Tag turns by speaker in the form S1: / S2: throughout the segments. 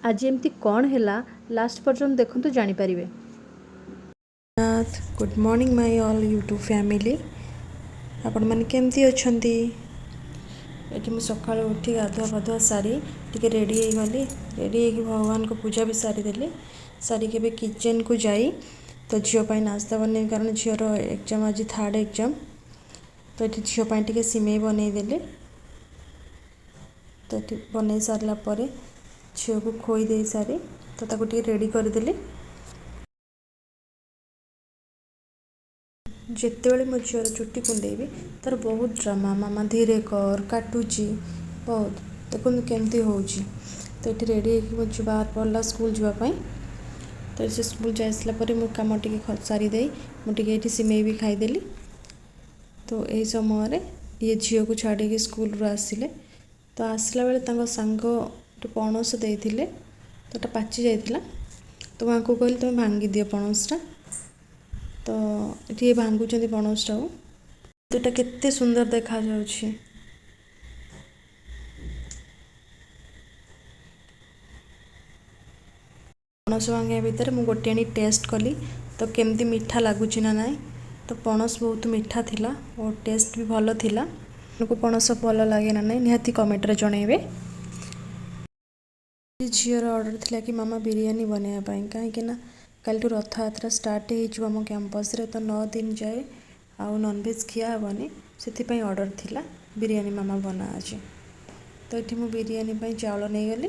S1: आज एमती कौन है लास्ट पर्यंत देखु जानीपारे।
S2: Good morning my all YouTube family. आपण मैंने केमती अच्छी ये सका उठी गाधुआ पाधुआ सारी टी रेडी गली रेडी भगवान को पूजा भी सारीदेली। सारिक भी किचन को जाई तो झीपाई नाश्ता बन कारण झीर एग्जाम आज थर्ड एग्जाम तो ये झीपाई सिमेई बनईदेली। तो ये बन सारापर झील को खोई दे सारी तो ताको रेडी करदेली। जितेबले मो झीर चुट्टी कुंडेबी तार बहुत ड्रामा मामा धीरे कर काटुची बहुत देखो केमती हो। तो ये रेडी हो बाहर पड़ा स्कूल जावाई तो ये स्कूल जाइसला मु कम टी सारीदे मुझे सिमेई भी खाईदेली। तो यही समय ये झील को छाड़ी स्कूल आसिले तो आसला बेले सांग पणस देते तो पाचि जाइला तो वहाँ को कहली तुम भांगी दियो पणसटा तो ये भांगुंट पणसटा दुटा केते सुंदर देखा जाउछि। पणस भांगा भितर मु गोटे आनी टेस्ट कली तो केमती मीठा लगुच ना ना तो पणस बहुत मीठा थिला और टेस्ट भी भल थिला। को पणस भल लगे ना ना निहाती कमेंट रे जणेबे। झीर ऑर्डर थिला कि मामा बिरयानी बनवाई कहीं कल रथ यात्रा स्टार्ट हो कैंपस रे तो 9 दिन जाए आउ नॉनवेज खिया हेनी से ऑर्डर थिला बिरयानी मामा बना अच्छे। तो ये मुझे बिरयानी चाउल नहीं गली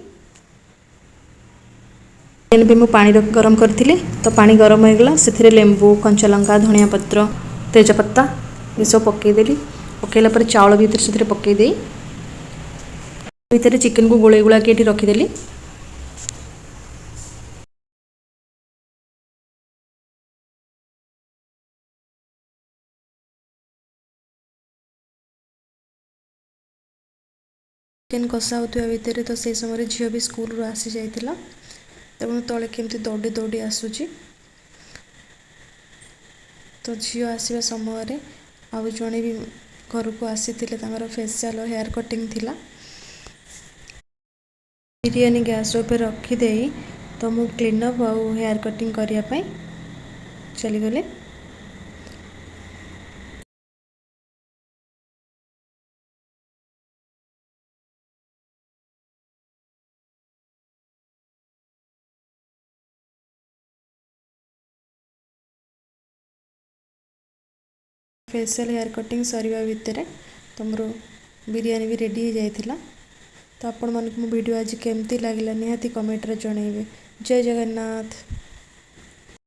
S2: भी मु पानी गरम करी तो पानी गरम हो गला से लेंबू कंचा लंका धनिया पत्र तेजपत्ता ये सब पकईदेली। पकईला चाउल भीतर से पकईदे भीतर चिकेन को गोले गुला के रखीदेली। चिकेन कषा होता भितर तो से समय झील भी स्कूल आसी जाइला तो तले केमती दौड़ी दौड़ी आसूची। तो झील आसवा समय आउ जड़े भी घर को आसी फेशियल हेयर कटिंग थिला। बिरयानी गैस पे रखीदे तो मु क्लीनअप आउ हेयर कटिंग करने चलीगले। फेशियल हेयर कटिंग सरिया भितर तो मोर बिरयानी भी रेडी हो जाइथिला। तो आपण मानक मो वीडियो आज केमती लागला निहाती कमेंट रे जणेबे। जय जगन्नाथ।